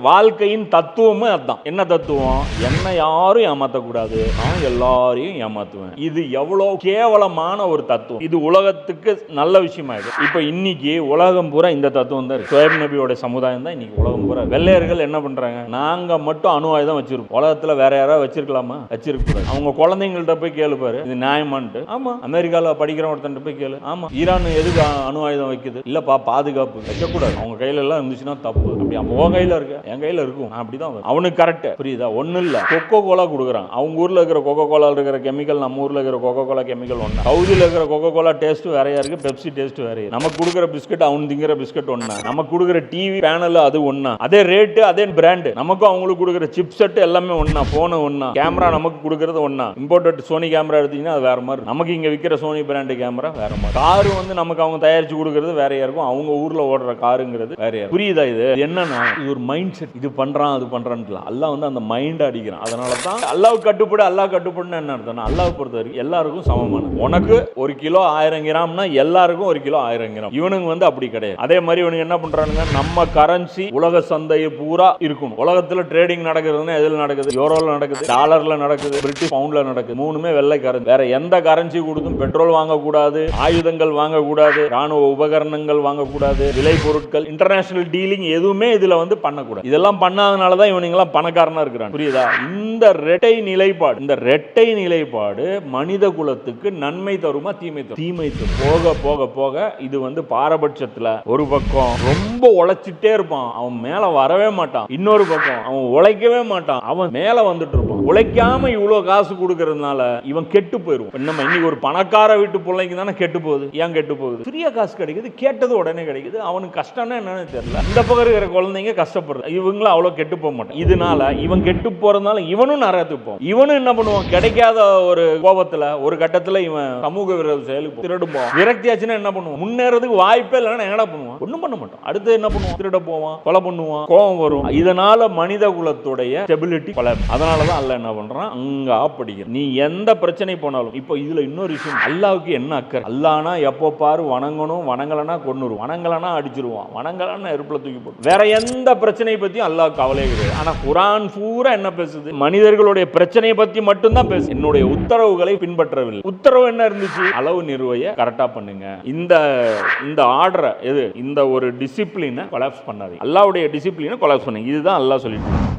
வாழ்க்கையின் தத்துவமே அதுதான். என்ன தத்துவம்? என்ன யாரும் ஏமாற்றக்கூடாது, நான் எல்லாரையும் ஏமாத்துவேன். இது எவ்வளவு கேவலமான ஒரு தத்துவம். இது உலகத்துக்கு நல்ல விஷயமாயிடும். இப்ப இன்னைக்கு உலகம் பூரா இந்த தத்துவம் தான் இருக்கு. ஷுவைப் நபியோட சமுதாயம் தான் இன்னைக்கு உலகம் பூரா. வெள்ளையர்கள் என்ன பண்றாங்க? நாங்க மட்டும் அணு ஆயுதம் வச்சிருப்போம். உலகத்துல வேற யாராவது வச்சிருக்கலாமா? வச்சிருக்க கூடாது. அவங்க குழந்தைங்கள்ட்ட போய் கேளு பாரு, இது நியாயமான்ட்டு. ஆமா. அமெரிக்கால படிக்கிற ஒருத்தன் போய் கேளு. ஆமா. ஈரான் எதுக்கு அணு ஆயுதம் வைக்குது? இல்லப்பா பாதுகாப்பு. வைக்கக்கூடாது. அவங்க கையில எல்லாம் இருந்துச்சுன்னா தப்பு. அப்படி உன் கையில இருக்கு, என் கையில இருக்கும், அப்படிதான் அவனுக்கு கரெக்ட். புரியுதா? ஒண்ணு இல்ல, கொக்கோ கோலா கொடுக்குறான். அவங்க ஊர்ல இருக்கிற கொக்கோ கோலா இருக்கிற கெமிக்கல் நம்ம ஊர்ல இருக்கிற கொக்கோ கோலா கெமிக்கல் ஒண்ணா. சவுதியில இருக்கிற கொக்கோ கோலா டேஸ்ட் வேறையா இருக்கு, பெப்சி டேஸ்ட் வேறையா. நமக்கு கொடுக்குற பிஸ்கட் அவன் திங்கிற பிஸ்கட் ஒண்ணா, நமக்கு கொடுக்குற டிவி பேனல் அது ஒண்ணா, அதே ரேட்டு அதே பிராண்ட். நமக்கும் அவங்களுக்கு கொடுக்குற சிப் செட் எல்லாமே ஒண்ணா, போன் ஒண்ணா, கேமரா நமக்கு கொடுக்கறது ஒண்ணா. இம்போர்ட்டட் சோனி கேமரா எடுத்தீங்கன்னா அது வேற மாதிரி, நமக்கு இங்க விற்கிற சோனி பிராண்ட் கேமரா வேற மாதிரி. காரு நமக்கு அவங்க தயாரிச்சு கொடுக்கறது வேறையா இருக்கும், அவங்க ஊர்ல ஓடுற காருங்கிறது வேறையா. புரியுதா? இது என்னன்னா இது ஒரு மைண்ட் செட். இது பண்றான் அது பண்றான். அல்லாஹ் அந்த மைண்ட் அடிக்கிறான். அதனால தான் அல்லாஹ்வுக்கு கட்டுப்படு. அல்லாஹ் கட்டுப்படுன்னு என்ன அர்த்தம்னா, அல்லாஹ் பொறுத்தவரைக்கும் எல்லாருக்கும் சமமான. உனக்கு 1 கிலோ 1000 கிராம்னா எல்லாருக்கும் 1 கிலோ 1000 கிராம். இவனுங்க அப்படி கிடையாது. அதே மாதிரி இவனுங்க என்ன பண்றானுங்க? நம்ம கரன்சி உலக சந்தையை பூரா இருக்கணும். உலகத்துல ட்ரேடிங் நடக்கிறதுன்னா எதுல நடக்குது? யூரோல நடக்குது, டாலர்ல நடக்குது, பிரிட்டிஷ் பவுண்ட்ல நடக்குது. மூணுமே வெள்ளை கரன்சி. வேற எந்த கரன்சி கொடுத்தும் பெட்ரோல் வாங்கக்கூடாது, ஆயுதங்கள் வாங்கக்கூடாது, ராணுவ உபகரணங்கள் வாங்கக்கூடாது, விலை பொருட்கள், இன்டர்நேஷனல் டீலிங் எதுவுமே இதுல பண்ணக்கூடாது. இதெல்லாம் பண்ணாதனாலதான் இவனுங்கெல்லாம் பணக்காரனா இருக்கிறான். புரியுதா? இந்த ரெட்டை நிலைப்பாடு மனித குலத்துக்கு நன்மை தருமா தீமை தரும்? தீமை தரும். போக போக போக இது பாரபட்சத்துல ஒரு பக்கம் ரொம்ப உழைச்சிட்டே இருப்பான், அவன் மேல வரவே மாட்டான். இன்னொரு பக்கம் அவன் உழைக்கவே மாட்டான், அவன் மேல வந்துட்டு இருப்பான். உழைக்காம இவ்வளவு காசு கொடுக்கறதுனால இவன் கெட்டு போயிருவான். நம்ம இன்னைக்கு ஒரு பணக்கார வீட்டு பிள்ளைக்கு தானே கெட்டு போகுது. ஏன் கெட்டு போகுது? ஃப்ரீயா காசு கிடைக்குது, கேட்டது உடனே கிடைக்குது. அவனுக்கு கஷ்டம்னா என்னன்னு தெரியல. இந்த பக்கம் இருக்கிற குழந்தைங்க கஷ்டப்படுறது, இவங்களும் அவ்வளவு கெட்டு போக மாட்டான். இதனால இவன் கெட்டு போறதுனால இவனும் நரகத்துக்கு இவனும் என்ன பண்ணுவான்? கிடைக்காத ஒரு கோபத்துல ஒரு கட்டத்துல இவன் சமூக விரோத செயலுக்கு திருடுவான். விரக்தியாச்சுன்னா என்ன பண்ணுவான்? முன்னேறதுக்கு வாய்ப்பே இல்லைன்னா என்னடா பண்ணுவான்? ஒண்ணும் பண்ண மாட்டான். அடுத்து என்ன பண்ணுவான்? திருட போவான், கொலை பண்ணுவான், கோபம் வரும். இதனால மனித குலத்துடைய ஸ்டெபிலிட்டி கொலாப்ஸ். அதனாலதான் அல்லாஹ் என்ன பண்றான்? அங்க ஆப்படிக்கிறான். நீ எந்த பிரச்சனை போனாலும். இப்போ இதுல இன்னொரு விஷயம், அல்லாஹ்வுக்கு என்ன அக்கறை? அல்லாஹ்னா எப்போ பாரு வணங்கணும், வணங்கலனா கொன்னுருவான், வணங்கலனா அடிச்சிருவான், வணங்கலனா நெருப்புல தூக்கி போட்டு. வேற எந்த பிரச்சனையை பத்தியும் அல்லாஹ் கவலையே கிடையாது. ஆனா குர்ஆன் பூரா என்ன பேசுது? மனிதர்களுடைய பிரச்சனையை பத்தி மட்டும் தான் பேசு. என்னுடைய உத்தரவுகளை பின்பற்றவில்லை. உத்தரவு என்ன இருந்துச்சு? அளவு நிறுவைய கரெக்டா பண்ணுங்க. இந்த ஆர்டரை இந்த ஒரு டிசிப்ளினை கொலாப்ஸ் பண்ணாதீங்க. அல்லாஹ்வுடைய டிசிப்ளினை கொலாப்ஸ் பண்ணுங்க. இதுதான் அல்லாஹ் சொல்லிட்டு